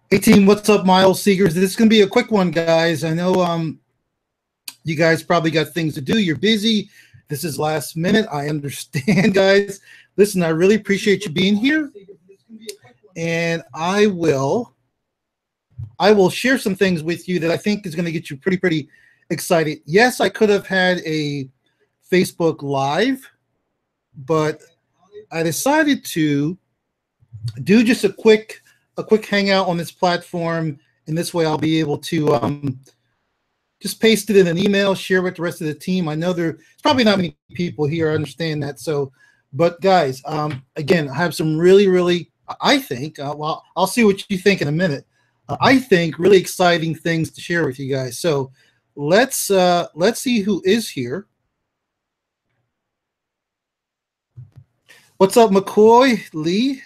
Hey team, what's up, Miles Seekers? This is gonna be a quick one, guys. I know you guys probably got things to do. You're busy. This is last minute. I understand, guys. Listen, I really appreciate you being here, and I will share some things with you that I think is going to get you pretty excited. Yes, I could have had a Facebook Live, but I decided to do just a quick hangout on this platform, and this way I'll be able to just paste it in an email, share with the rest of the team. I know there's probably not many people here. I understand that. So, but guys, again, I have some really, I think, well, I'll see what you think in a minute. I think really exciting things to share with you guys. So let's see who is here. What's up, McCoy, Lee,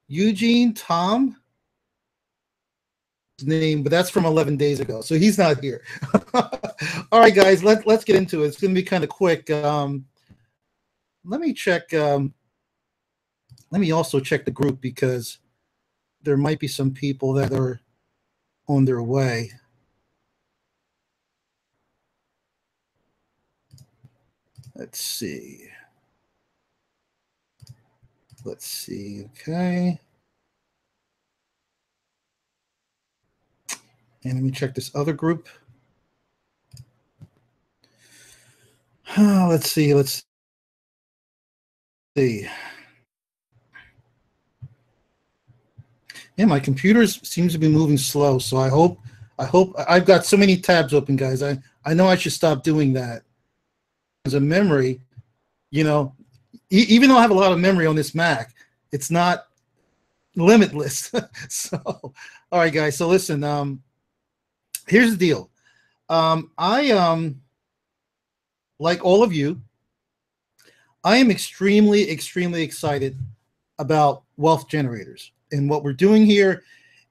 Eugene, Tom? Name, but that's from 11 days ago, so he's not here. All right, guys, let's get into it. It's going to be kind of quick. Let me check. Let me also check the group because there might be some people that are on their way. Let's see. Okay. And let me check this other group. Let's see. Yeah, my computer seems to be moving slow, so I hope I've got so many tabs open, guys. I know I should stop doing that. As a memory, you know, even though I have a lot of memory on this Mac, it's not limitless. So, all right, guys. So listen. Here's the deal. I like all of you, I am extremely excited about wealth generators and what we're doing here,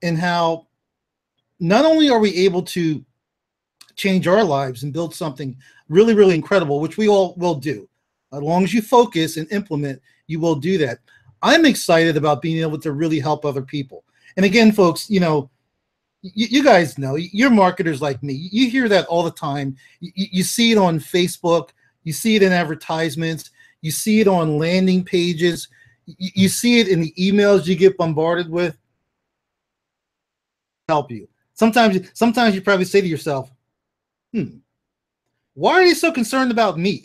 and how not only are we able to change our lives and build something really incredible, which we all will do. As long as you focus and implement, you will do that. I'm excited about being able to really help other people. And again, folks, you know, you guys know, you're marketers like me. You hear that all the time. You see it on Facebook. You see it in advertisements. You see it on landing pages. You see it in the emails you get bombarded with. Help you. Sometimes you probably say to yourself, why are they so concerned about me?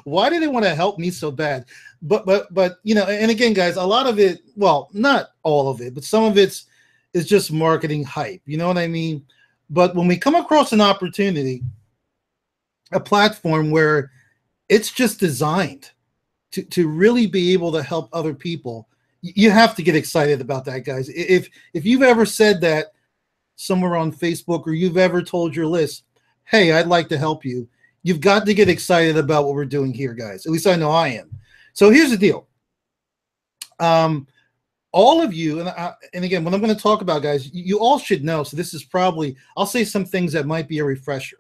Why do they want to help me so bad? But you know, and again, guys, a lot of it, well, not all of it, but some of it's just marketing hype. You know what I mean? But when we come across an opportunity, a platform where it's just designed to really be able to help other people, you have to get excited about that, guys. If you've ever said that somewhere on Facebook, or you've ever told your list, hey, I'd like to help you, you've got to get excited about what we're doing here, guys. At least I know I am. So here's the deal. All of you, and again, what I'm going to talk about, guys, you all should know. So this is probably, I'll say some things that might be a refresher.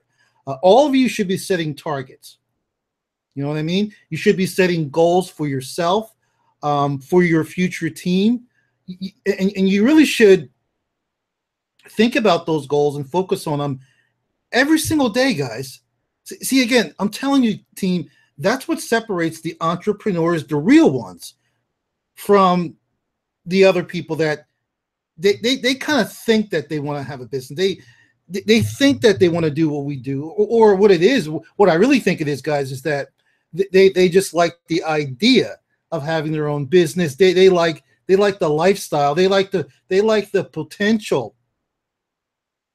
All of you should be setting targets. You know what I mean? You should be setting goals for yourself, for your future team. And you really should think about those goals and focus on them every single day, guys. See, again, I'm telling you, team, that's what separates the entrepreneurs, the real ones, from the other people that they kind of think that they want to have a business. They think that they want to do what we do, or what it is. What I really think it is, guys, is that they just like the idea of having their own business. They like the lifestyle. They like the potential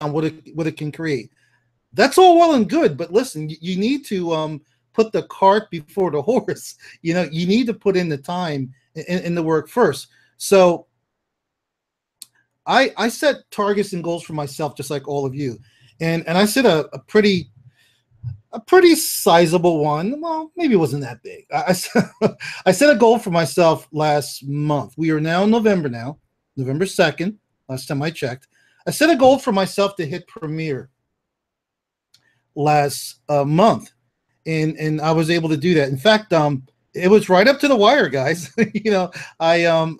on what it can create. That's all well and good, but listen, you need to put the cart before the horse. You know, you need to put in the time and the work first. So I set targets and goals for myself, just like all of you, and I set a pretty sizable one. Well, maybe it wasn't that big. I set a goal for myself last month. We are now in November now, November 2nd. Last time I checked, I set a goal for myself to hit Premiere last month, and I was able to do that. In fact, it was right up to the wire, guys. You know, I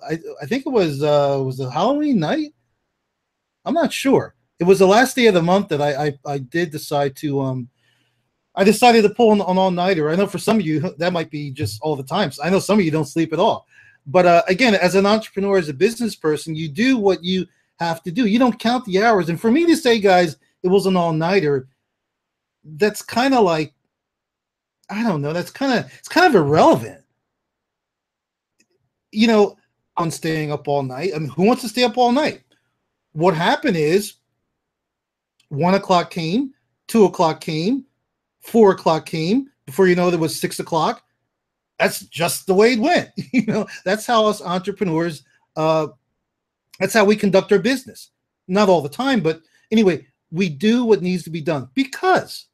think it was a Halloween night. I'm not sure. It was the last day of the month that I did decide to I decided to pull an all-nighter. I know for some of you that might be just all the time. So I know some of you don't sleep at all. But again, as an entrepreneur, as a business person, you do what you have to do. You don't count the hours. And for me to say, guys, it was an all-nighter, that's kind of like, I don't know. It's kind of irrelevant. You know, I'm staying up all night. I mean, who wants to stay up all night? What happened is 1 o'clock came, 2 o'clock came, 4 o'clock came. Before you know, there was 6 o'clock. That's just the way it went. You know, that's how us entrepreneurs, that's how we conduct our business. Not all the time, but anyway, we do what needs to be done. Because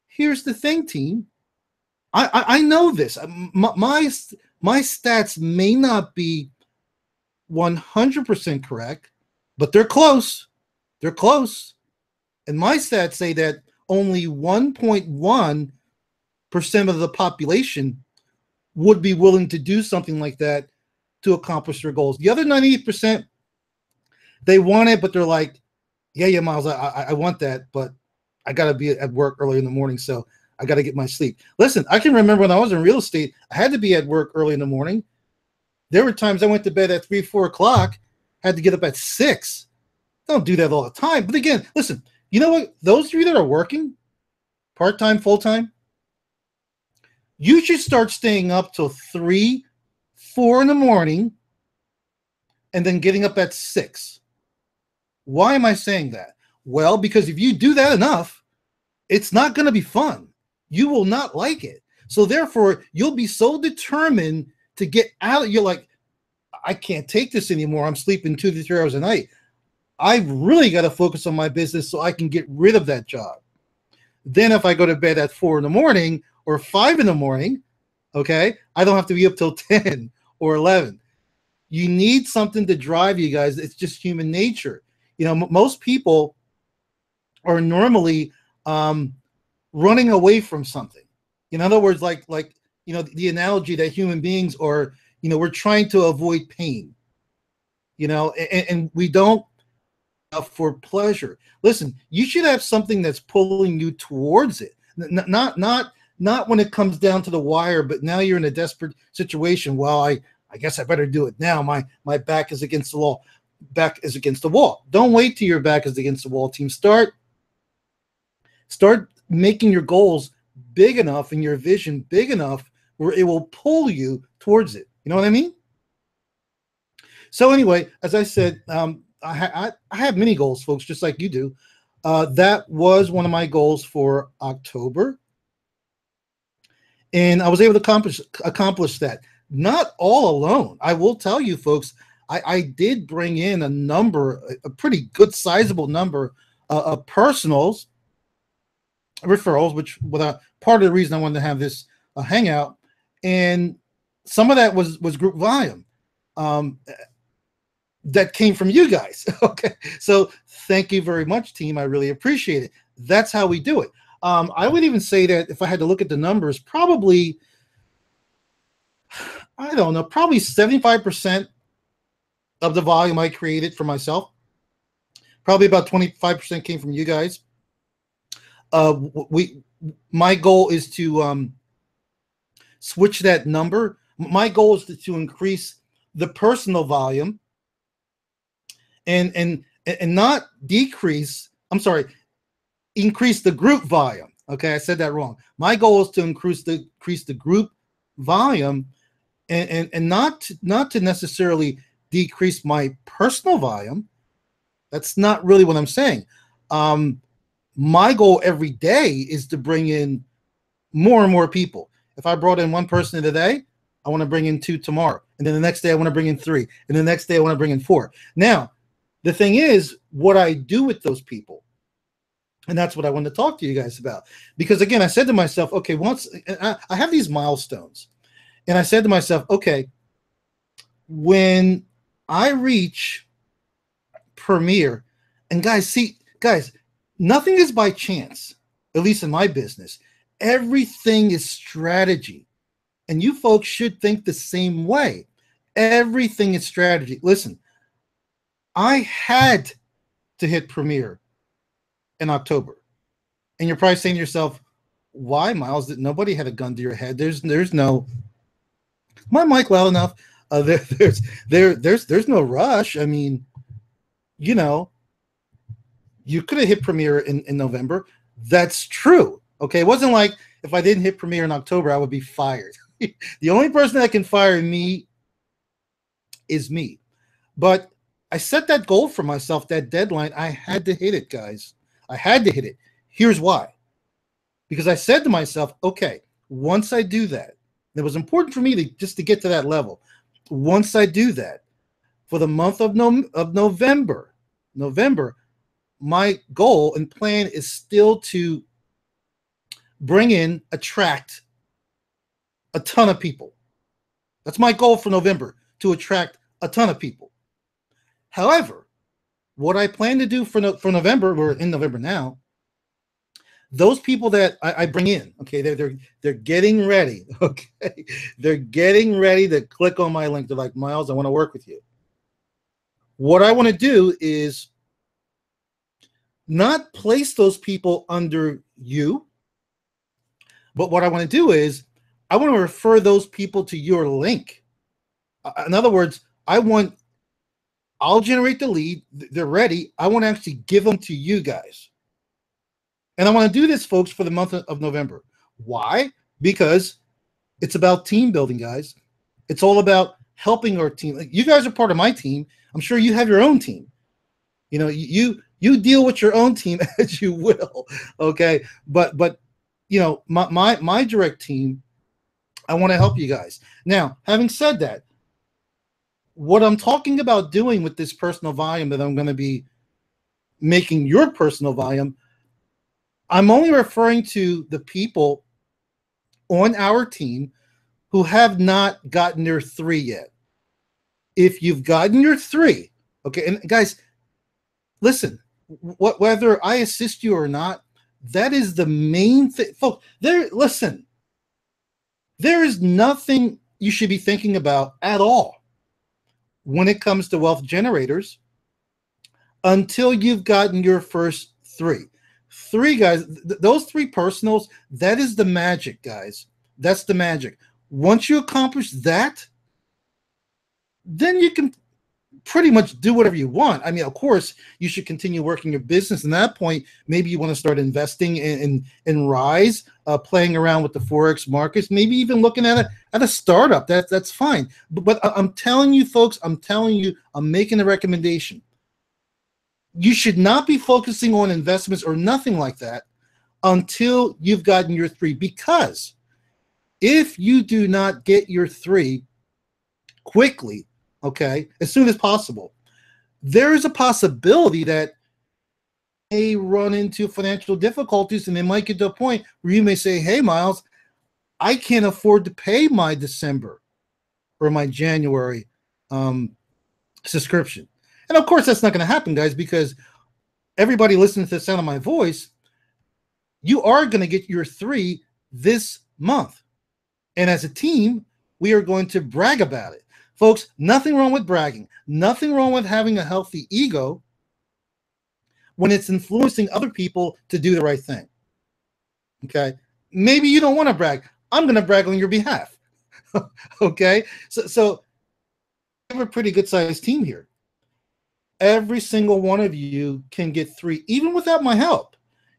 here's the thing, team. I know this. My stats may not be 100% correct, but they're close. They're close. And my stats say that only 1.1% of the population would be willing to do something like that to accomplish their goals. The other 98%, they want it, but they're like, yeah, Miles, I want that, but I got to be at work early in the morning, so I got to get my sleep. Listen, I can remember when I was in real estate, I had to be at work early in the morning. There were times I went to bed at 3, 4 o'clock, had to get up at 6. Don't do that all the time. But again, listen, you know what? Those of you that are working, part-time, full-time, you should start staying up till 3, 4 in the morning and then getting up at 6. Why am I saying that? Well, because if you do that enough, it's not going to be fun. You will not like it. So therefore, you'll be so determined to get out. You're like, I can't take this anymore. I'm sleeping 2 to 3 hours a night. I've really got to focus on my business so I can get rid of that job. Then if I go to bed at 4 in the morning or 5 in the morning, okay, I don't have to be up till 10 or 11. You need something to drive you guys. It's just human nature. You know, most people are normally running away from something. In other words, like you know, the analogy that human beings are, you know, we're trying to avoid pain. You know, and we don't for pleasure. Listen, you should have something that's pulling you towards it. Not when it comes down to the wire, but now you're in a desperate situation. Well, I guess I better do it now. My back is against the wall. Back is against the wall. Don't wait till your back is against the wall, team. Start making your goals big enough and your vision big enough where it will pull you towards it. You know what I mean? So anyway, as I said, I have many goals, folks, just like you do. That was one of my goals for October. And I was able to accomplish that. Not all alone. I will tell you, folks, I did bring in a pretty good sizable number of personals, referrals, which part of the reason I wanted to have this hangout. And some of that was group volume. That came from you guys. Okay. So thank you very much, team. I really appreciate it. That's how we do it. I would even say that if I had to look at the numbers, probably, I don't know, probably 75% of the volume I created for myself. Probably about 25% came from you guys. My goal is to switch that number. My goal is to increase the personal volume and not decrease. I'm sorry, increase the group volume. Okay, I said that wrong. My goal is to increase the group volume and not to necessarily decrease my personal volume. That's not really what I'm saying. My goal every day is to bring in more and more people. If I brought in one person today, I want to bring in 2 tomorrow. And then the next day I want to bring in 3. And the next day I want to bring in 4. Now, the thing is what I do with those people. And that's what I want to talk to you guys about. Because again, I said to myself, okay, once I have these milestones. And I said to myself, okay, when I reach Premier, and guys, nothing is by chance, at least in my business. Everything is strategy. And you folks should think the same way. Everything is strategy. Listen, I had to hit premiere in October. And you're probably saying to yourself, why, Miles? That nobody had a gun to your head. There's no. My mic loud enough? There's no rush. I mean, you know, you could have hit premiere in November. That's true. Okay, it wasn't like if I didn't hit premiere in October, I would be fired. The only person that can fire me is me. But I set that goal for myself, that deadline. I had to hit it, guys. I had to hit it. Here's why. Because I said to myself, okay, once I do that, it was important for me to just to get to that level. Once I do that, for the month of November, my goal and plan is still to attract a ton of people. That's my goal for November, to attract a ton of people. However, what I plan to do for November, we're in November now, those people that I bring in, okay, they're getting ready, okay, they're getting ready to click on my link. They're like, Miles, I want to work with you. What I want to do is not place those people under you, but what I want to do is I want to refer those people to your link. In other words, I'll generate the lead. They're ready. I want to actually give them to you guys. And I want to do this, folks, for the month of November. Why? Because it's about team building, guys. It's all about helping our team. You guys are part of my team. I'm sure you have your own team. You know, you deal with your own team as you will, okay? But you know, my direct team, I want to help you guys. Now, having said that, what I'm talking about doing with this personal volume that I'm going to be making your personal volume, I'm only referring to the people on our team who have not gotten their 3 yet. If you've gotten your 3, okay, and guys, listen, whether I assist you or not, that is the main thing. Folks, listen, there is nothing you should be thinking about at all when it comes to wealth generators until you've gotten your first 3. 3, guys, those 3 personals, that is the magic, guys. That's the magic. Once you accomplish that, then you can pretty much do whatever you want. I mean, of course, you should continue working your business. And at that point, maybe you want to start investing in Rise, playing around with the Forex markets, maybe even looking at a startup. That's fine. But I'm telling you, folks, I'm making a recommendation. You should not be focusing on investments or nothing like that until you've gotten your 3. Because if you do not get your 3 quickly, okay, as soon as possible, there is a possibility that you may run into financial difficulties, and they might get to a point where you may say, hey, Miles, I can't afford to pay my December or my January subscription. And of course, that's not going to happen, guys, because everybody listening to the sound of my voice, you are going to get your 3 this month. And as a team, we are going to brag about it. Folks, nothing wrong with bragging. Nothing wrong with having a healthy ego when it's influencing other people to do the right thing. Okay? Maybe you don't want to brag. I'm going to brag on your behalf. Okay? So we have a pretty good-sized team here. Every single one of you can get 3, even without my help.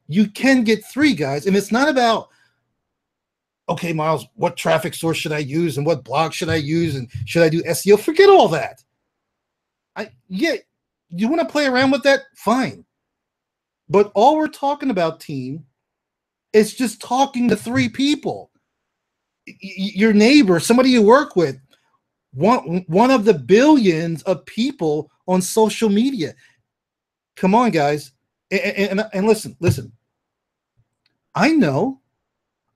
You can get 3, guys. And it's not about, okay, Miles, what traffic source should I use and what blog should I use and should I do SEO? Forget all that. Yeah, you want to play around with that? Fine. But all we're talking about, team, is just talking to 3 people. Your neighbor, somebody you work with, one of the billions of people on social media. Come on, guys. And listen. I know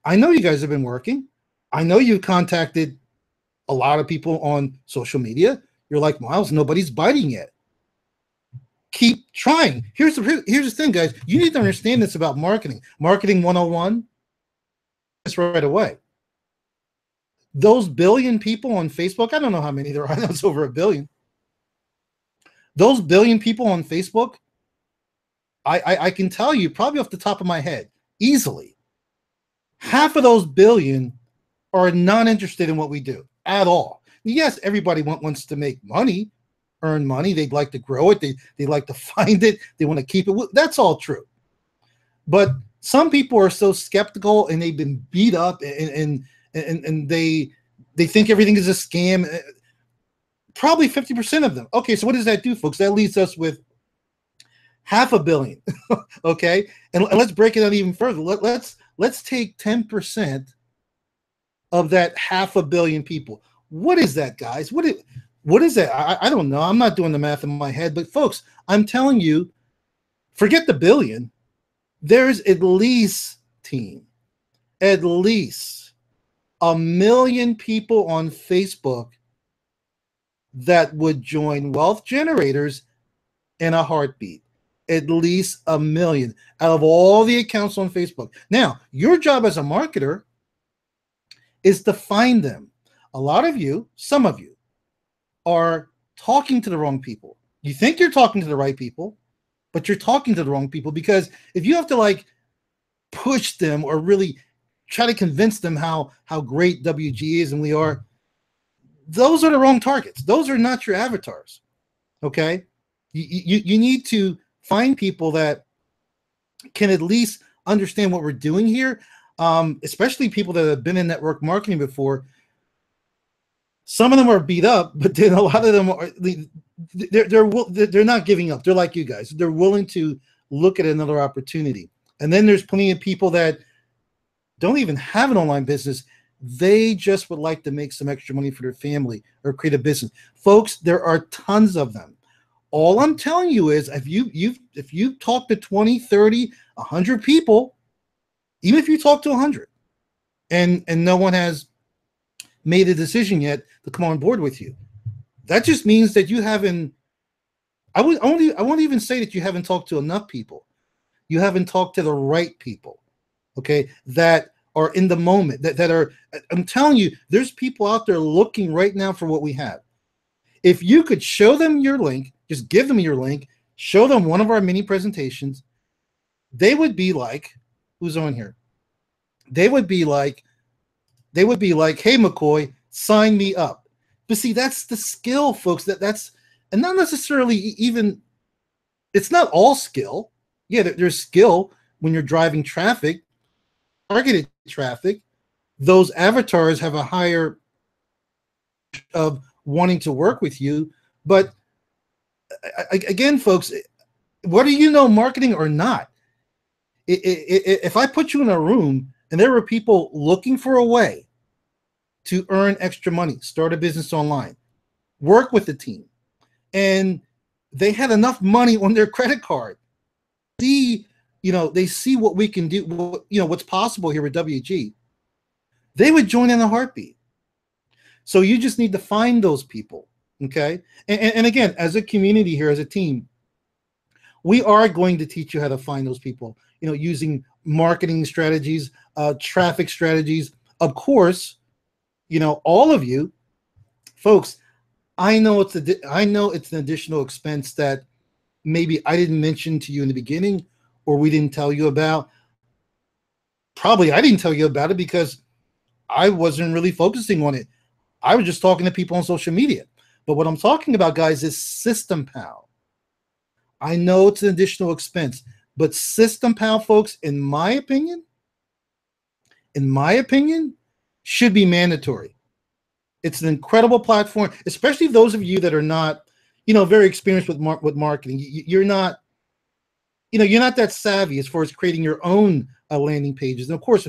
you guys have been working. I know you contacted a lot of people on social media. You're like, Miles, nobody's biting yet. Keep trying. Here's the thing, guys. You need to understand this about marketing. Marketing 101. This right away. Those billion people on Facebook, I don't know how many there are. I know it's over 1 billion. Those billion people on Facebook, I can tell you probably off the top of my head, easily, half of those billion are not interested in what we do at all. Yes, everybody wants to make money, earn money. They'd like to grow it. They like to find it. They want to keep it. That's all true. But some people are so skeptical, and they've been beat up, and they think everything is a scam. Probably 50% of them. Okay, so what does that do, folks? That leaves us with $500 million. Okay, and let's break it out even further. Let's take 10% of that $500 million people. What is that, guys? What is that? I don't know. I'm not doing the math in my head, but folks, I'm telling you, forget the billion. There's at least 1 million people on Facebook that would join Wealth Generators in a heartbeat. At least 1 million out of all the accounts on Facebook. Now, your job as a marketer is to find them. A lot of you, some of you, are talking to the wrong people. You think you're talking to the right people, but you're talking to the wrong people, because if you have to like push them or really try to convince them how great WG is and we are, those are the wrong targets. Those are not your avatars. Okay, you need to find people that can at least understand what we're doing here, especially people that have been in network marketing before. Some of them are beat up, but then a lot of them are they're not giving up. They're like you guys. They're willing to look at another opportunity. And then there's plenty of people that don't even have an online business. They just would like to make some extra money for their family or create a business. Folks, there are tons of them. All I'm telling you is if you talk to 20, 30, 100 people, even if you talk to 100 and no one has made a decision yet to come on board with you, that just means that you haven't, I won't even say that you haven't talked to enough people. You haven't talked to the right people, okay, that are in the moment, that are, I'm telling you, there's people out there looking right now for what we have. If you could show them your link, just give them your link, show them one of our mini presentations, they would be like, who's on here? They would be like, hey, McCoy, sign me up. But see, that's the skill, folks. That's, and not necessarily even, it's not all skill. Yeah, there's skill when you're driving traffic, targeted traffic. Those avatars have a higher of wanting to work with you. But again, folks, whether you know marketing or not, if I put you in a room and there were people looking for a way to earn extra money, start a business online, work with the team, and they had enough money on their credit card, they see what we can do, what's possible here with WG, they would join in a heartbeat. So you just need to find those people, okay? And again, as a community here, as a team, we are going to teach you how to find those people, using marketing strategies, traffic strategies. Of course, all of you folks, I know it's an additional expense that maybe I didn't mention to you in the beginning, or we didn't tell you about. Probably I didn't tell you about it because I wasn't really focusing on it. I was just talking to people on social media. But what I'm talking about, guys, is System Pal. I know it's an additional expense, but System Pal, folks, in my opinion, should be mandatory. It's an incredible platform, especially those of you that are not, very experienced with marketing. You're not that savvy as far as creating your own landing pages. And of course,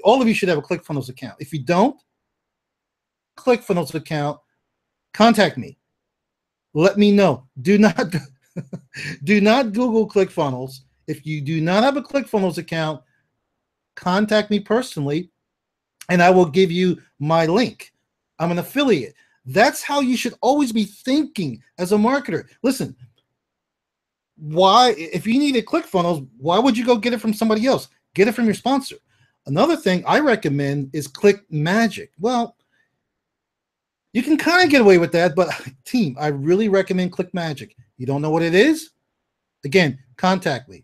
all of you should have a ClickFunnels account. If you don't, ClickFunnels account, contact me. Let me know. Do not Google ClickFunnels. If you do not have a ClickFunnels account, contact me personally, and I will give you my link. I'm an affiliate. That's how you should always be thinking as a marketer. Listen, if you need a ClickFunnels, why would you go get it from somebody else? Get it from your sponsor. Another thing I recommend is ClickMagic. Well, you can kind of get away with that, but team, I really recommend ClickMagic. You don't know what it is? Again, contact me.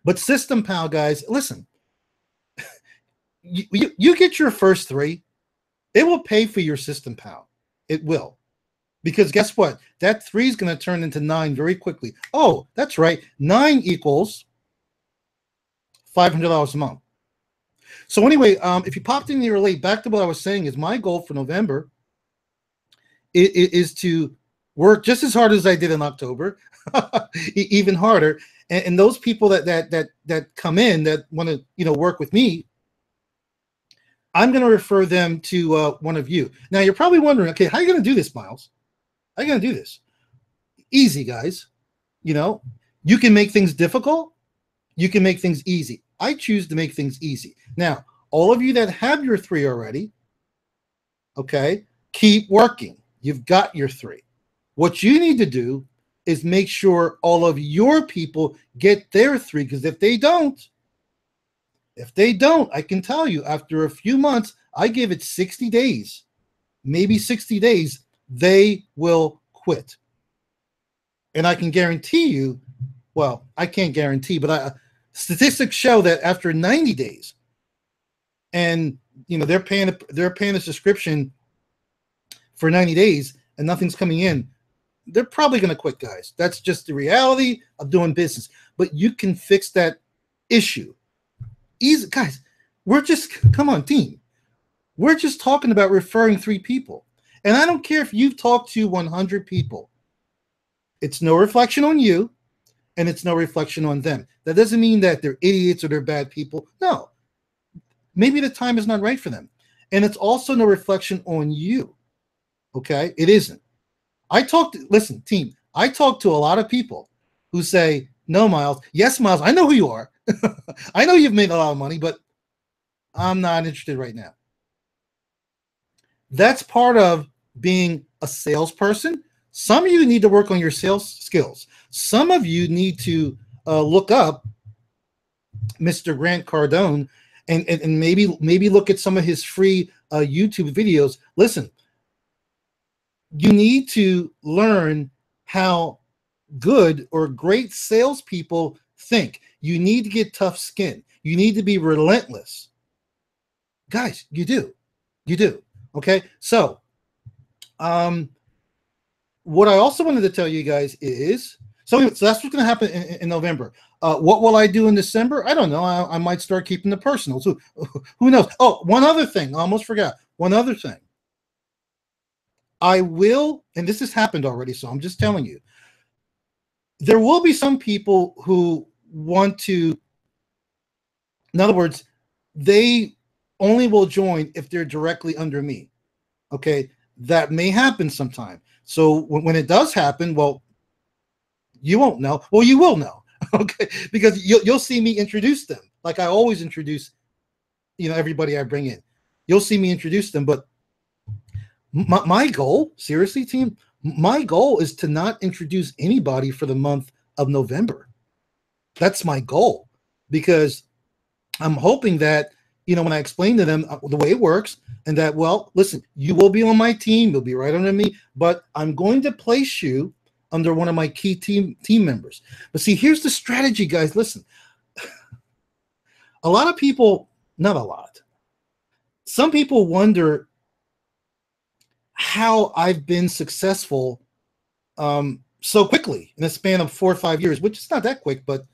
But System Pal, guys, listen, you get your first 3, it will pay for your System Pal. It will. Because guess what? That 3 is going to turn into 9 very quickly. Oh, that's right. 9 equals $500 a month. So anyway, if you popped in here late, back to what I was saying is my goal for November is to work just as hard as I did in October, even harder. And those people that come in that want to work with me, I'm going to refer them to one of you. Now you're probably wondering, okay, how are you going to do this, Miles? How are you going to do this? Easy, guys. You can make things difficult. You can make things easy. I choose to make things easy. Now, all of you that have your 3 already, okay, keep working. You've got your 3. What you need to do is make sure all of your people get their 3, because if they don't, I can tell you, after a few months, I give it 60 days, maybe 60 days, they will quit. And I can guarantee you, well, I can't guarantee, but statistics show that after 90 days, and they're paying a subscription for 90 days and nothing's coming in, they're probably going to quit, guys. That's just the reality of doing business. But you can fix that issue. Easy, guys. Come on, team. We're just talking about referring 3 people. And I don't care if you've talked to 100 people. It's no reflection on you, and it's no reflection on them. That doesn't mean that they're idiots or they're bad people. No. Maybe the time is not right for them. And it's also no reflection on you. Okay? It isn't. Listen, team, I talk to a lot of people who say, no, Miles. Yes, Miles, I know who you are. I know you've made a lot of money, but I'm not interested right now. That's part of being a salesperson. Some of you need to work on your sales skills. Some of you need to look up Mr. Grant Cardone and maybe look at some of his free YouTube videos. Listen, you need to learn how good or great salespeople think. You need to get tough skin. You need to be relentless. Guys, you do. You do. Okay? So, what I also wanted to tell you guys is, so that's what's going to happen in November. What will I do in December? I don't know. I might start keeping the personals. Who knows? Oh, one other thing. I almost forgot. One other thing. I will, and this has happened already, so I'm just telling you, there will be some people who want to, in other words, they only will join if they're directly under me. Okay? That may happen sometime. So when it does happen, well, you won't know. Well, you will know, okay? Because you'll see me introduce them, like I always introduce, everybody I bring in. You'll see me introduce them, but my goal, seriously, team, my goal is to not introduce anybody for the month of November. That's my goal, because I'm hoping that, when I explain to them the way it works, and that, well, listen, you will be on my team, you'll be right under me, but I'm going to place you under one of my key team members. But see, here's the strategy, guys. Listen, a lot of people, not a lot, some people wonder how I've been successful so quickly in a span of 4 or 5 years, which is not that quick, but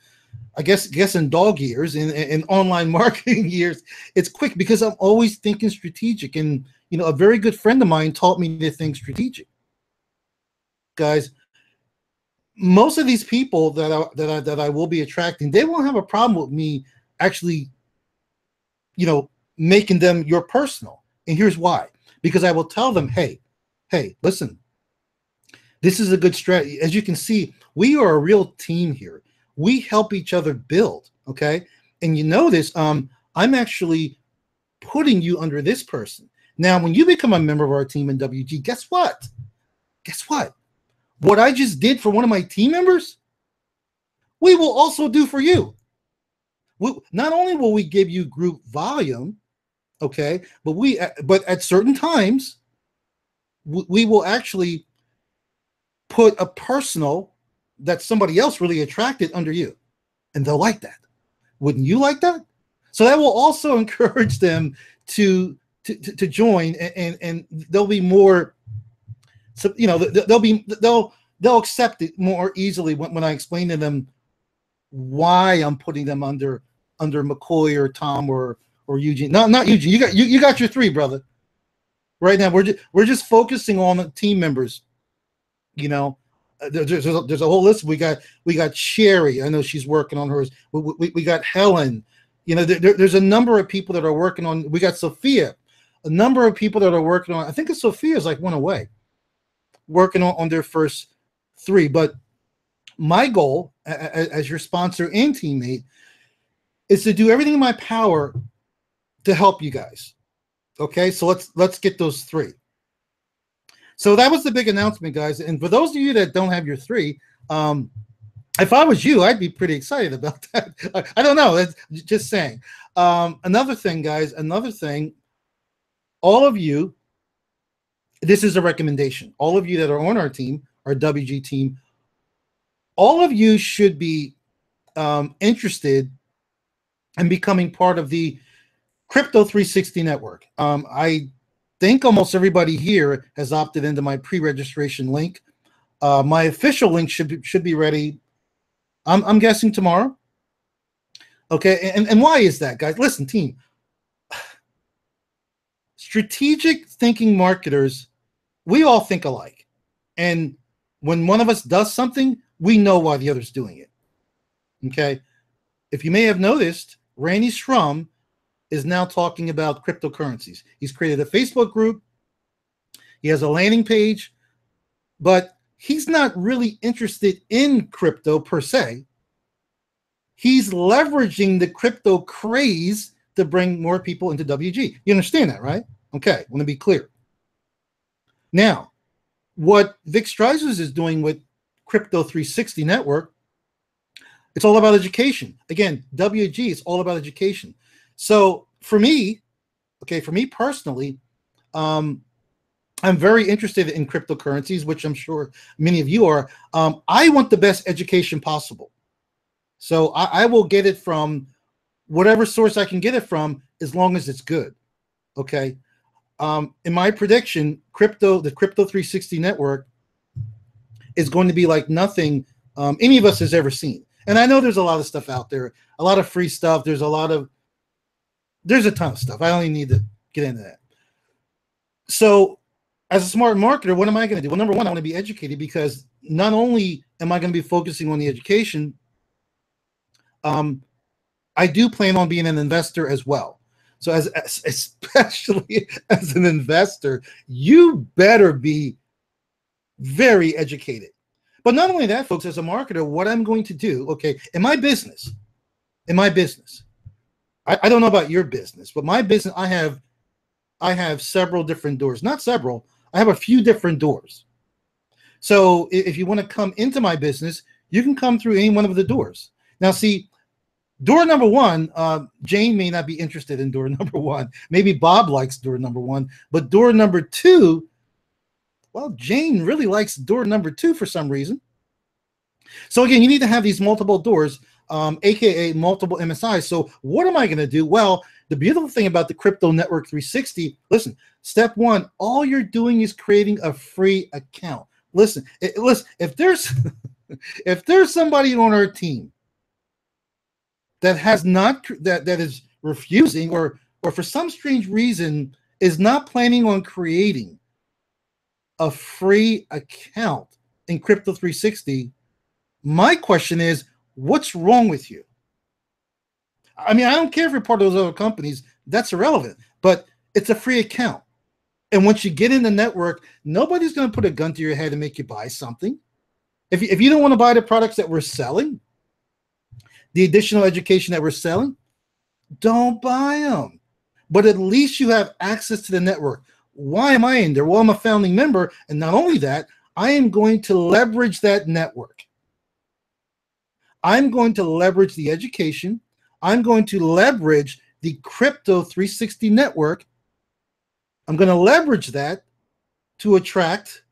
I guess in dog years, in online marketing years, it's quick because I'm always thinking strategic. And, a very good friend of mine taught me to think strategic. Guys, most of these people that I will be attracting, they won't have a problem with me actually, making them your personal. And here's why. Because I will tell them, hey, listen, this is a good strategy. As you can see, we are a real team here. We help each other build, okay? And you know this, I'm actually putting you under this person. Now, when you become a member of our team in WG, guess what? Guess what? What I just did for one of my team members, we will also do for you. Not only will we give you group volume, okay, but at certain times, we will actually put a personal that somebody else really attracted under you, and they'll like that. Wouldn't you like that? So that will also encourage them to join, and they'll be more, so they'll accept it more easily when I explain to them why I'm putting them under McCoy or Tom or Eugene. No, not Eugene. You got your three, brother. Right now we're just focusing on the team members. You know, there's a whole list. We got Sherry. I know she's working on hers. We got Helen. You know, there's a number of people that are working on. We got Sophia. A number of people that are working on. I think Sophia's like one away, working on their first three. But my goal as your sponsor and teammate is to do everything in my power to help you guys. Okay, so let's get those three. So that was the big announcement, guys. And for those of you that don't have your three, if I was you, I'd be pretty excited about that. I don't know. That's just saying. Another thing, guys, all of you, this is a recommendation. All of you that are on our team, our WG team, all of you should be interested in becoming part of the Crypto 360 network. I think almost everybody here has opted into my pre-registration link. My official link should be ready. I'm guessing tomorrow. Okay, and why is that, guys? Listen, team. Strategic thinking marketers, we all think alike. And when one of us does something, we know why the other's doing it. Okay? If you may have noticed, Randy Schrum is now talking about cryptocurrencies. He's created a Facebook group. He has a landing page, but he's not really interested in crypto per se. He's leveraging the crypto craze to bring more people into WG. You understand that, right? Okay, I want to be clear. Now, what Vic Streisers is doing with Crypto 360 Network, it's all about education. Again, WG is all about education. So for me personally, I'm very interested in cryptocurrencies, which I'm sure many of you are. I want the best education possible. So I will get it from whatever source I can get it from, as long as it's good. Okay. In my prediction, the Crypto 360 network is going to be like nothing any of us has ever seen. And I know there's a lot of stuff out there, a lot of free stuff. There's a ton of stuff. I don't even need to get into that. So as a smart marketer, what am I going to do? Well, number one, I want to be educated, because not only am I going to be focusing on the education, I do plan on being an investor as well. So especially as an investor, you better be very educated. But not only that, folks, as a marketer, what I'm going to do, okay, in my business, I don't know about your business, but my business, I have several different doors. Not several, I have a few different doors. So if you want to come into my business, you can come through any one of the doors. Now, see, door number one, Jane may not be interested in door number one. Maybe Bob likes door number one, but door number two, well, Jane really likes door number two for some reason. So again, you need to have these multiple doors, aka multiple MSIs. So what am I going to do? Well, the beautiful thing about the Crypto Network 360, listen, step one, all you're doing is creating a free account. Listen, if there's if there's somebody on our team that has not that is refusing or for some strange reason is not planning on creating a free account in Crypto 360, my question is, what's wrong with you? I mean, I don't care if you're part of those other companies, that's irrelevant, but it's a free account. And once you get in the network, nobody's going to put a gun to your head and make you buy something. If you don't want to buy the products that we're selling, the additional education that we're selling, don't buy them. But at least you have access to the network. Why am I in there? Well, I'm a founding member. And not only that, I am going to leverage that network. I'm going to leverage the education. I'm going to leverage the Crypto 360 network. I'm going to leverage that to attract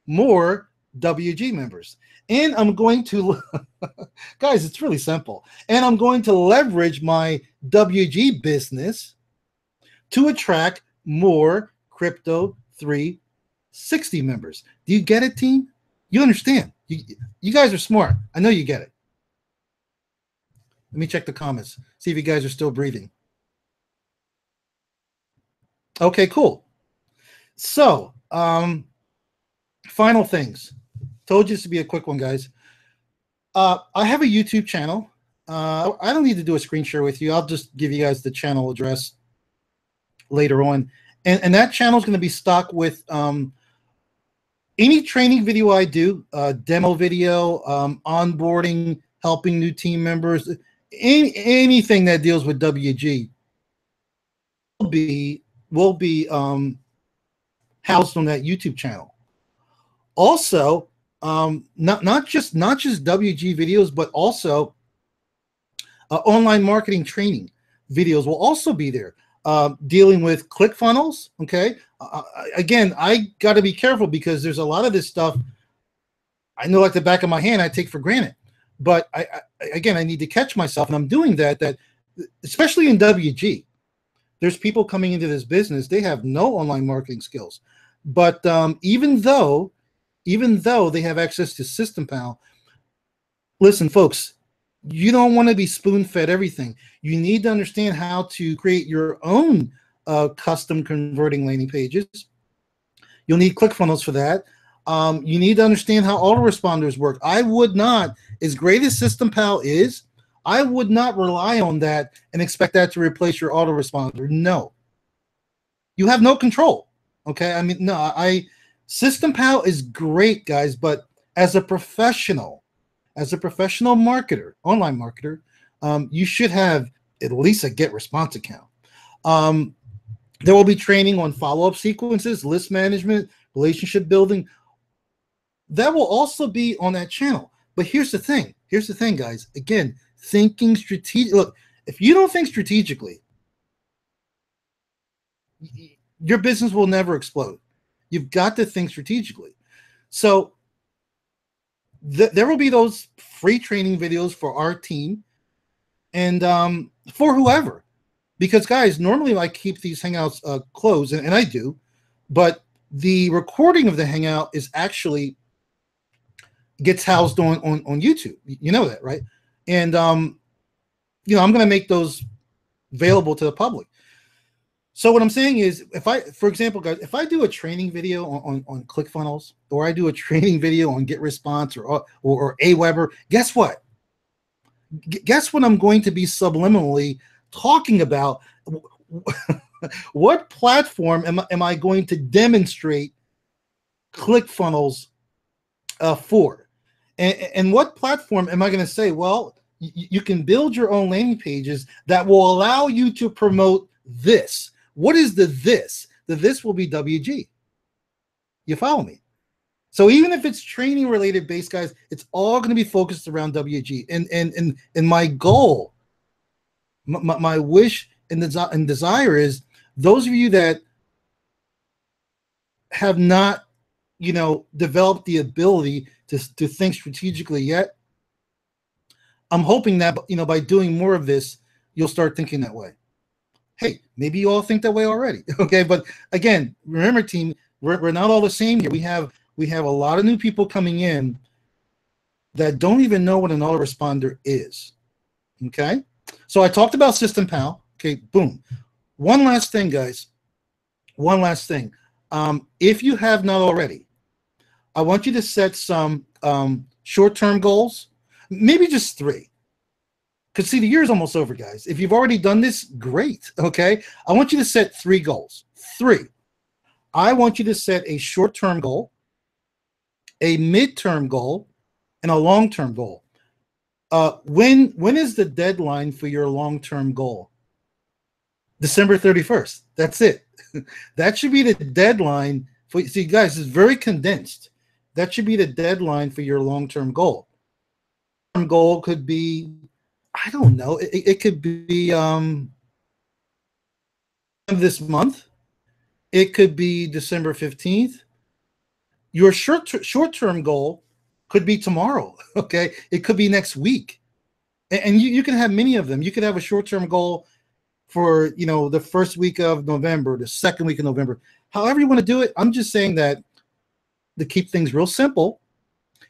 more WG members. And I'm going to, guys, it's really simple. And I'm going to leverage my WG business to attract more Crypto 360 members. Do you get it, team? You understand? You guys are smart. I know you get it. Let me check the comments, see if you guys are still breathing. Okay, cool. So, final things. Told you this to be a quick one, guys. I have a YouTube channel. I don't need to do a screen share with you. I'll just give you guys the channel address later on. And that channel is going to be stocked with any training video I do, demo video, onboarding, helping new team members, anything that deals with WG will be housed on that YouTube channel. Also, not just WG videos, but also online marketing training videos will also be there. Dealing with ClickFunnels. Okay. Again, I got to be careful because there's a lot of this stuff I know like the back of my hand I take for granted. But again, I need to catch myself, and I'm doing that especially in WG. There's people coming into this business, they have no online marketing skills. But even though they have access to System Pal, listen, folks, you don't want to be spoon-fed everything. You need to understand how to create your own custom converting landing pages. You'll need ClickFunnels for that. You need to understand how autoresponders work. I would not, as great as System Pal is, I would not rely on that and expect that to replace your autoresponder. No. You have no control. Okay? I mean, no, System Pal is great, guys, but as a professional marketer, online marketer, you should have at least a get response account. There will be training on follow-up sequences, list management, relationship building. That will also be on that channel. But here's the thing, guys. Again, thinking strategic. Look, if you don't think strategically, your business will never explode. You've got to think strategically. So there will be those free training videos for our team and for whoever. Because, guys, normally I keep these Hangouts closed, and I do. But the recording of the Hangout is actually gets housed on YouTube. You know that, right? And, you know, I'm going to make those available to the public. So what I'm saying is, for example, guys, if I do a training video on ClickFunnels, or I do a training video on GetResponse or Aweber, guess what? Guess what I'm going to be subliminally talking about? What platform am I going to demonstrate ClickFunnels for? And what platform am I going to say, well, you can build your own landing pages that will allow you to promote this. What is the this? The this will be WG. You follow me? So even if it's training related base, guys, it's all going to be focused around WG. And my goal, my wish and desire is those of you that have not, you know, developed the ability to think strategically yet, I'm hoping that, you know, by doing more of this, you'll start thinking that way. Hey, maybe you all think that way already. Okay, but again, remember, team, we're not all the same here. We have a lot of new people coming in that don't even know what an autoresponder is. Okay, so I talked about System Pal. Okay, boom. One last thing, guys. One last thing. If you have not already, I want you to set some short-term goals, maybe just 3. Because, see, the year is almost over, guys. If you've already done this, great, okay? I want you to set 3 goals. 3. I want you to set a short-term goal, a mid-term goal, and a long-term goal. When is the deadline for your long-term goal? December 31st. That's it. That should be the deadline. See, guys, it's very condensed. That should be the deadline for your long-term goal. Goal could be, I don't know. It could be this month. It could be December 15th. Your short-term goal could be tomorrow. Okay, it could be next week, and you can have many of them. You could have a short-term goal for, you know, the first week of November, the second week of November, however you want to do it. I'm just saying that to keep things real simple,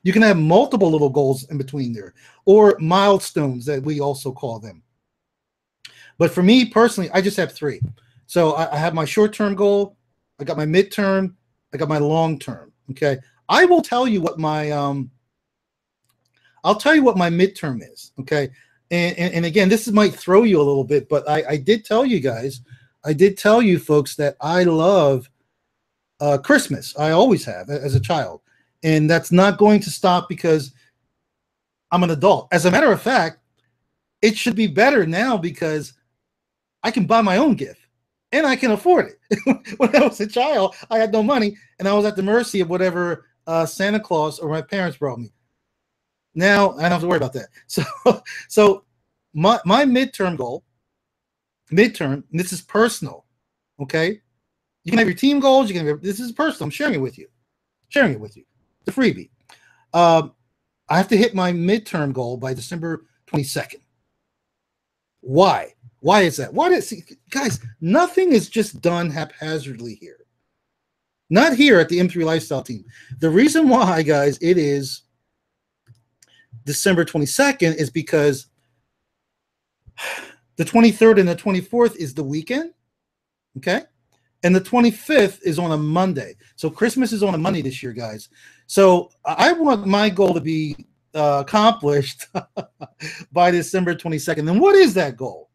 you can have multiple little goals in between there, or milestones that we also call them. But for me personally, I just have three. So I have my short-term goal, I got my midterm, I got my long-term. Okay, I will tell you what my I'll tell you what my midterm is. Okay, and again, this might throw you a little bit, but I did tell you guys, I did tell you folks that I love Christmas. I always have as a child, and that's not going to stop because I'm an adult. As a matter of fact, it should be better now because I can buy my own gift and I can afford it. When I was a child, I had no money and I was at the mercy of whatever Santa Claus or my parents brought me. Now I don't have to worry about that. So my midterm goal, and this is personal. Okay, you can have your team goals. You can have this is personal. I'm sharing it with you. Sharing it with you. The freebie. I have to hit my midterm goal by December 22nd. Why? Why is that? Guys, nothing is just done haphazardly here. Not here at the M3 Lifestyle Team. The reason why, guys, it is December 22nd is because the 23rd and the 24th is the weekend. Okay? And the 25th is on a Monday. So Christmas is on a Monday this year, guys. So I want my goal to be accomplished by December 22nd. And what is that goal?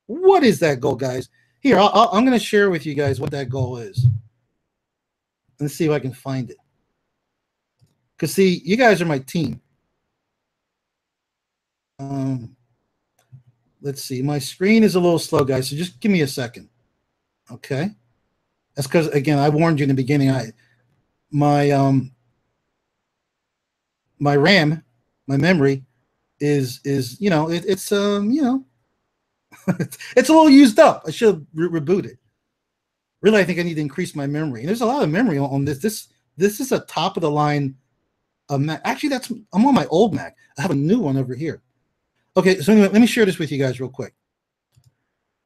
What is that goal, guys? Here, I'm going to share with you guys what that goal is. Let's see if I can find it. Because, see, you guys are my team. Let's see. My screen is a little slow, guys, so just give me a second. Okay. That's because, again, I warned you in the beginning. My RAM, my memory is you know, it's you know, it's a little used up. I should reboot it. Really, I think I need to increase my memory. And there's a lot of memory on this. This is a top of the line Mac. Actually, I'm on my old Mac. I have a new one over here. Okay, so anyway, let me share this with you guys real quick.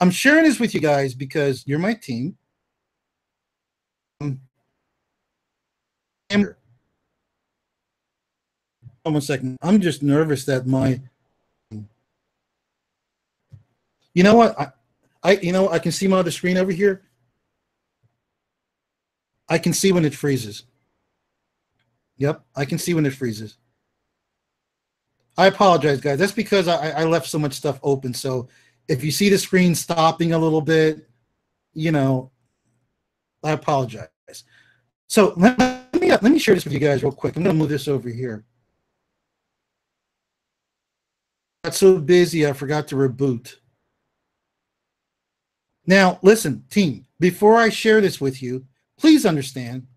I'm sharing this with you guys because you're my team. One second. I'm just nervous that you know what? I can see my other screen over here. I can see when it freezes. Yep, I can see when it freezes. I apologize, guys. That's because I left so much stuff open. So if you see the screen stopping a little bit, you know, I apologize. So let me share this with you guys real quick. I'm going to move this over here. I got so busy, I forgot to reboot. Now, listen, team, before I share this with you, please understand.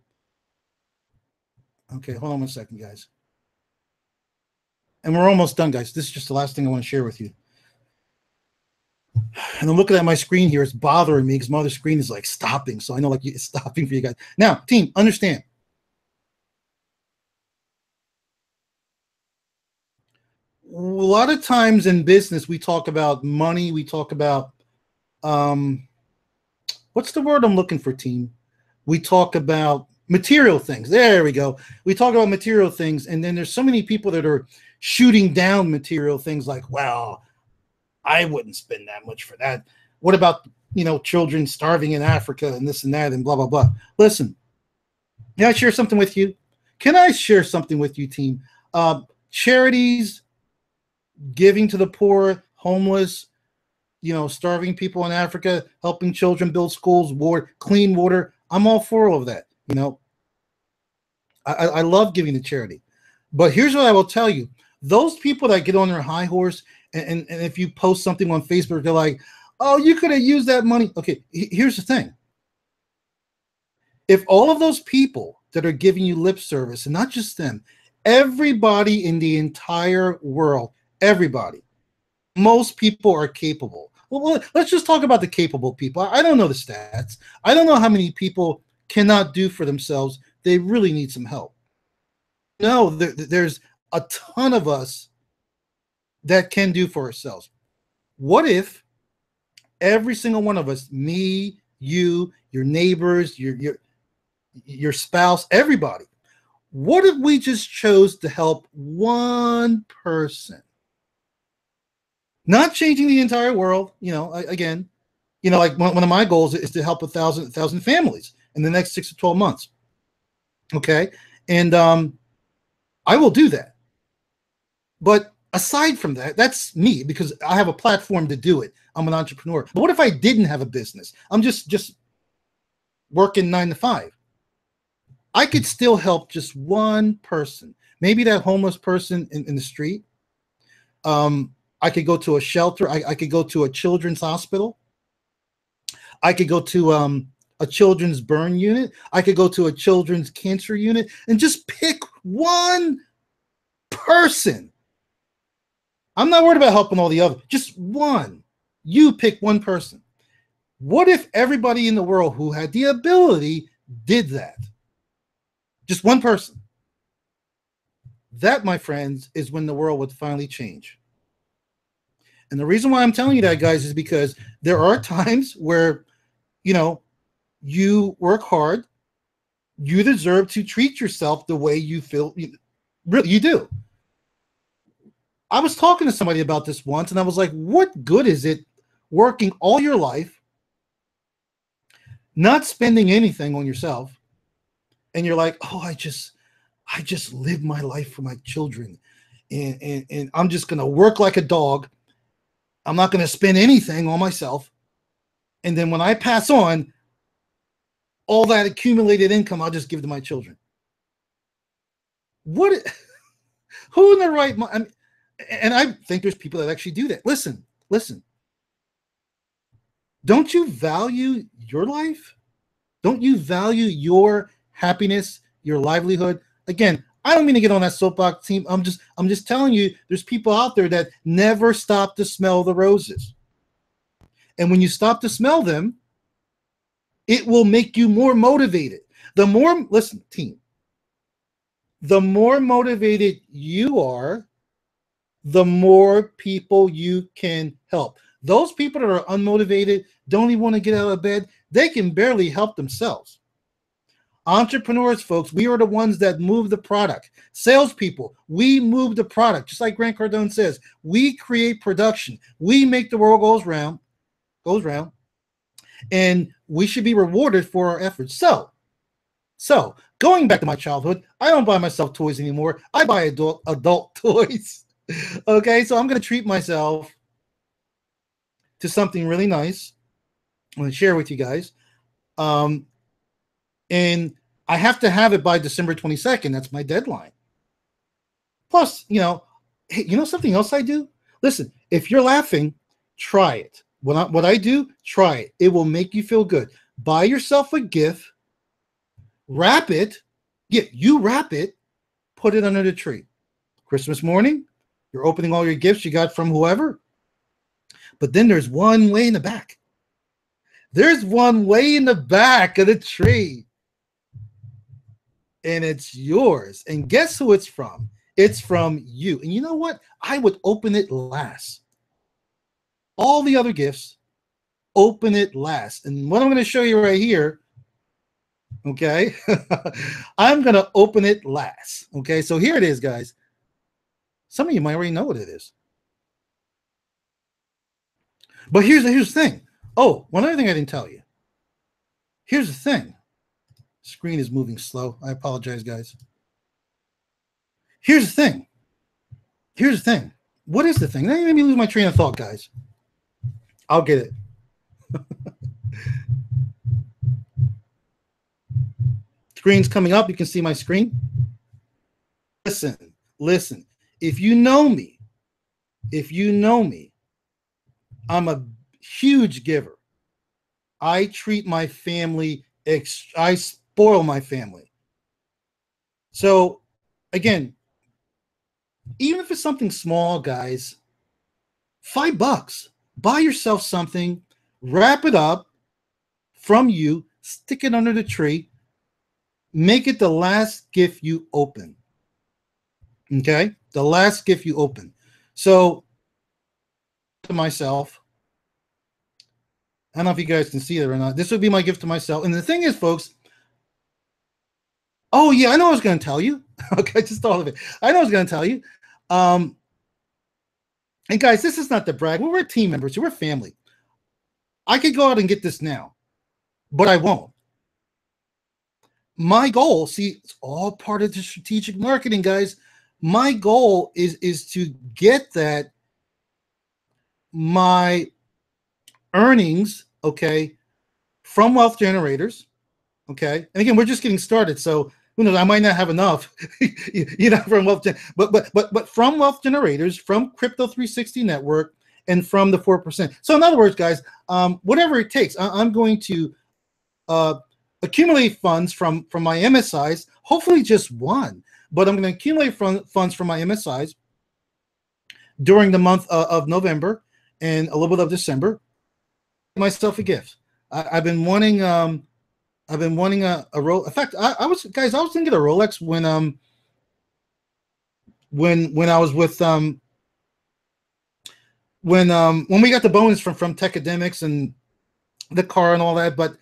Okay, hold on one second, guys. And we're almost done, guys. This is just the last thing I want to share with you. And I'm looking at my screen here. It's bothering me because my other screen is like stopping. So I know like it's stopping for you guys. Now, team, understand. A lot of times in business, we talk about money. We talk about, what's the word I'm looking for, team? We talk about material things. There we go. We talk about material things. And then there's so many people that are shooting down material things like, well, I wouldn't spend that much for that. What about, you know, children starving in Africa and this and that and blah, blah, blah. Listen, can I share something with you? Can I share something with you, team? Charities, giving to the poor, homeless, you know, starving people in Africa, helping children build schools, clean water. I'm all for all of that. You know, I love giving to charity. But here's what I will tell you. Those people that get on their high horse and if you post something on Facebook, they're like, oh, you could have used that money. Okay, here's the thing. If all of those people that are giving you lip service, and not just them, everybody in the entire world, everybody, most people are capable. Well, let's just talk about the capable people. I don't know the stats. I don't know how many people cannot do for themselves. They really need some help. know there's a ton of us that can do for ourselves. What if every single one of us, me, you, your neighbors, your spouse, everybody, what if we just chose to help one person? Not changing the entire world, again, like one of my goals is to help 1,000 families in the next 6 to 12 months. Okay. And I will do that. But aside from that, that's me, because I have a platform to do it. I'm an entrepreneur. But what if I didn't have a business? I'm just working 9 to 5. I could still help just one person. Maybe that homeless person in the street. I could go to a shelter. I could go to a children's hospital. I could go to a children's burn unit. I could go to a children's cancer unit and just pick one person. I'm not worried about helping all the others. Just one. You pick one person. What if everybody in the world who had the ability did that? Just one person. That, my friends, is when the world would finally change. And the reason why I'm telling you that, guys, is because there are times where, you work hard. You deserve to treat yourself the way you feel. Really, you do. I was talking to somebody about this once, and I was like, what good is it working all your life, not spending anything on yourself, and you're like, oh, I just live my life for my children, and I'm just going to work like a dog. I'm not going to spend anything on myself. And then when I pass on, all that accumulated income, I'll just give to my children. Who in their right mind? And I think there's people that actually do that. Listen. Don't you value your life? Don't you value your happiness, your livelihood? Again, I don't mean to get on that soapbox team. I'm just telling you, there's people out there that never stop to smell the roses. And when you stop to smell them, it will make you more motivated. Listen, team, the more motivated you are, the more people you can help. Those people that are unmotivated, don't even want to get out of bed, they can barely help themselves. Entrepreneurs, folks, we are the ones that move the product. Salespeople, we move the product. Just like Grant Cardone says, we create production. We make the world goes round, and we should be rewarded for our efforts. So going back to my childhood, I don't buy myself toys anymore. I buy adult toys. Okay, so I'm going to treat myself to something really nice. I'm going to share with you guys. And I have to have it by December 22nd. That's my deadline. Plus, hey, something else I do? Listen, if you're laughing, try it. What I do, try it. It will make you feel good. Buy yourself a gift, wrap it. Yeah, you wrap it, put it under the tree. Christmas morning, you're opening all your gifts you got from whoever. But then there's one way in the back. There's one way in the back of the tree. And it's yours. And guess who it's from? It's from you. And you know what? I would open it last. All the other gifts, open it last. And what I'm going to show you right here, okay, I'm going to open it last. Okay, so here it is, guys. Some of you might already know what it is. But here's the thing. Oh, one other thing I didn't tell you. Here's the thing. Screen is moving slow. I apologize, guys. Here's the thing. What is the thing? Now you made me lose my train of thought, guys. I'll get it. Screen's coming up. You can see my screen. Listen. If you know me, I'm a huge giver. I treat my family, I spoil my family. So, again, even if it's something small, guys, $5, buy yourself something, wrap it up from you, stick it under the tree, make it the last gift you open. Okay, the last gift you open. So to myself, I don't know if you guys can see it or not. This would be my gift to myself. And the thing is, folks, oh yeah, I know I was going to tell you. Okay, just thought of it. I know I was going to tell you. Um, and guys, this is not the brag. We're team members. We're family. I could go out and get this now, but I won't. My goal, see, it's all part of the strategic marketing, guys. My goal is to get that my earnings, okay, from wealth generators, okay. And again, we're just getting started, so who knows? I might not have enough, from wealth, but from wealth generators, from Crypto 360 Network, and from the 4%. So in other words, guys, whatever it takes, I'm going to accumulate funds from my MSIs. Hopefully, just one, but I'm going to accumulate funds from my MSIs during the month of November and a little bit of December. Myself a gift. I've been wanting a Rolex. In fact, I was thinking a Rolex when I was with when we got the bonus from Techademics and the car and all that. But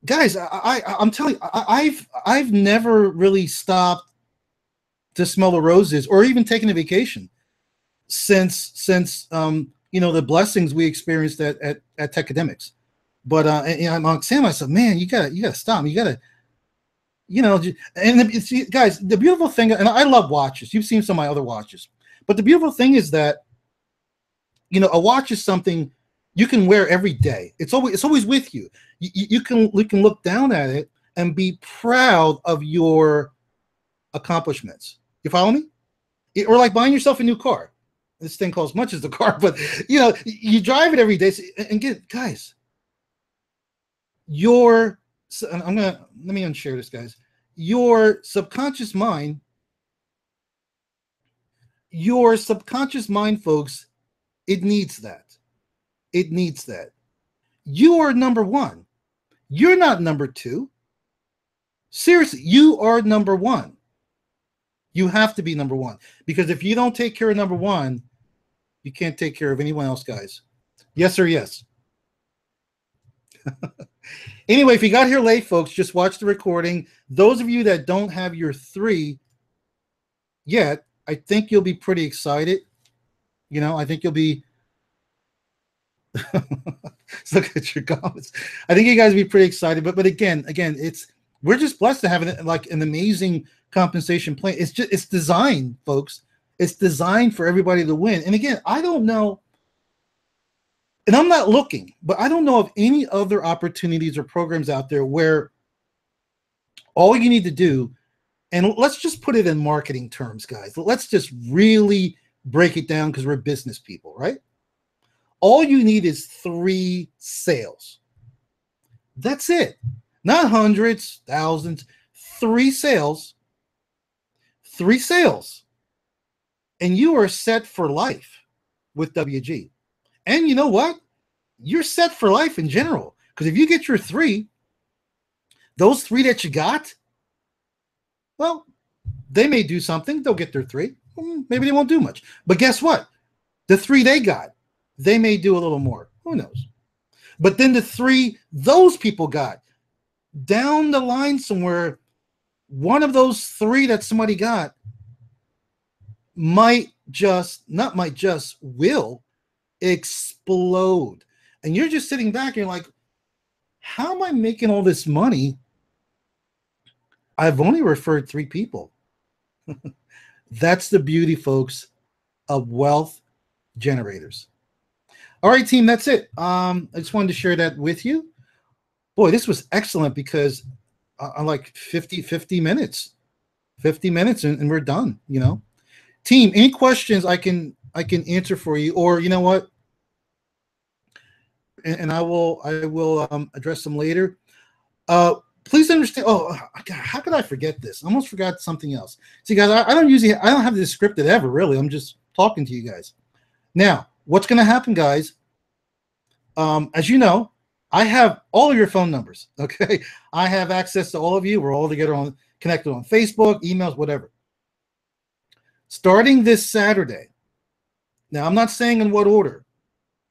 guys, I'm telling you, I've never really stopped to smell the roses or even taken a vacation since the blessings we experienced at Techademics. But I'm on Sam. I said, man, you gotta stop. You gotta, and guys, the beautiful thing, and I love watches. You've seen some of my other watches, but the beautiful thing is that, a watch is something you can wear every day. It's always with you. You can look down at it and be proud of your accomplishments. You follow me? Or like buying yourself a new car. This thing costs much as the car, but you drive it every day. And guys, let me unshare this, guys. Your subconscious mind, folks, it needs that. It needs that. You are number one. You're not number two. Seriously, you are number one. You have to be number one, because if you don't take care of number one, you can't take care of anyone else, guys. Yes or yes? Anyway, if you got here late, folks, just watch the recording. Those of you that don't have your 3 yet, I think you'll be pretty excited. I think you'll be look at your comments. I think you guys will be pretty excited. But again, we're just blessed to have an amazing compensation plan. It's designed, folks. It's designed for everybody to win. And again, I don't know, and I'm not looking, but I don't know of any other opportunities or programs out there where all you need to do, and let's just put it in marketing terms, guys. Let's just really break it down, because we're business people, right? All you need is 3 sales. That's it. Not hundreds, thousands, 3 sales. 3 sales. And you are set for life with WG. And you know what? You're set for life in general. Because if you get your 3, those 3 that you got, well, they may do something. They'll get their 3. Maybe they won't do much. But guess what? The 3 they got, they may do a little more. Who knows? But then the 3 those people got, down the line somewhere, one of those 3 that somebody got will explode. And you're just sitting back and you're like, how am I making all this money? I've only referred 3 people. That's the beauty, folks, of wealth generators. All right, team, that's it. I just wanted to share that with you. Boy, this was excellent, because I like 50 minutes. 50 minutes and we're done, Team, any questions I can answer for you, or you know what? And I will address them later. Please understand. Oh God, how could I forget this? I almost forgot something else. See, guys, I don't have this scripted ever, really. I'm just talking to you guys. Now, what's going to happen, guys? As you know, I have all of your phone numbers. Okay, I have access to all of you. We're all together connected on Facebook, emails, whatever. Starting this Saturday, now I'm not saying in what order,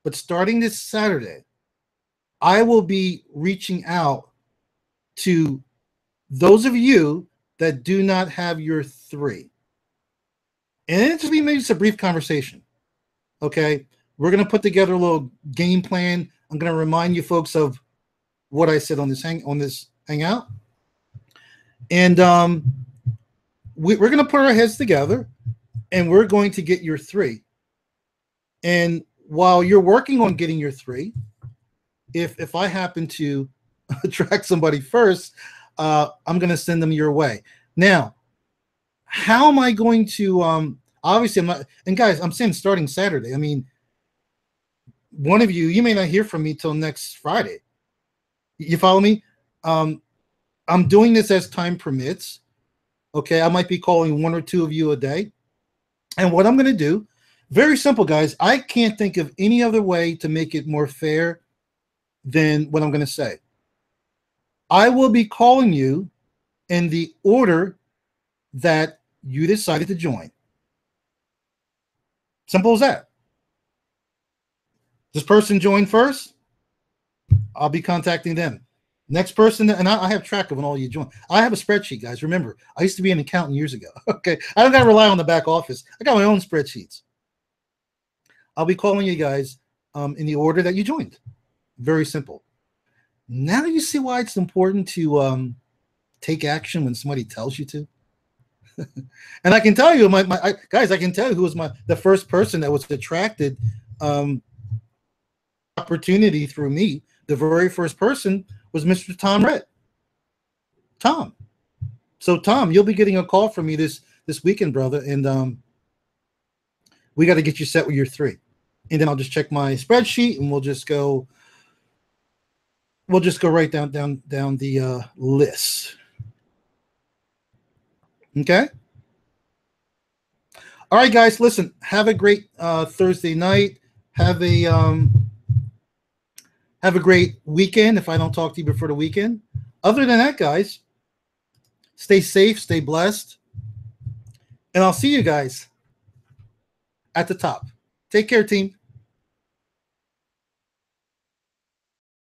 but starting this Saturday, I will be reaching out to those of you that do not have your 3. And it's just be maybe just a brief conversation. Okay. We're going to put together a little game plan. I'm going to remind you folks of what I said on this hangout. And we're going to put our heads together and we're going to get your 3. And while you're working on getting your 3, if I happen to attract somebody first, I'm going to send them your way. Now, how am I going to, obviously I'm not, and guys, I'm saying starting Saturday. I mean, one of you may not hear from me till next Friday. You follow me? I'm doing this as time permits. Okay. I might be calling 1 or 2 of you a day. And what I'm going to do, very simple, guys. I can't think of any other way to make it more fair than what I'm going to say. I will be calling you in the order that you decided to join. Simple as that. This person joined first. I'll be contacting them. Next person, and I have track of when all you join. I have a spreadsheet, guys. Remember, I used to be an accountant years ago. Okay, I don't got to rely on the back office. I got my own spreadsheets. I'll be calling you guys in the order that you joined. Very simple. Now you see why it's important to take action when somebody tells you to. And I can tell you, guys, I can tell you who was the first person that was attracted opportunity through me. The very first person was Mr. Tom Rett. Tom. So Tom, you'll be getting a call from me this weekend, brother, and we got to get you set with your 3. And then I'll just check my spreadsheet, and we'll just go right down the list. Okay. All right, guys. Listen. Have a great Thursday night. Have a great weekend. If I don't talk to you before the weekend. Other than that, guys, stay safe, stay blessed, and I'll see you guys at the top. Take care, team.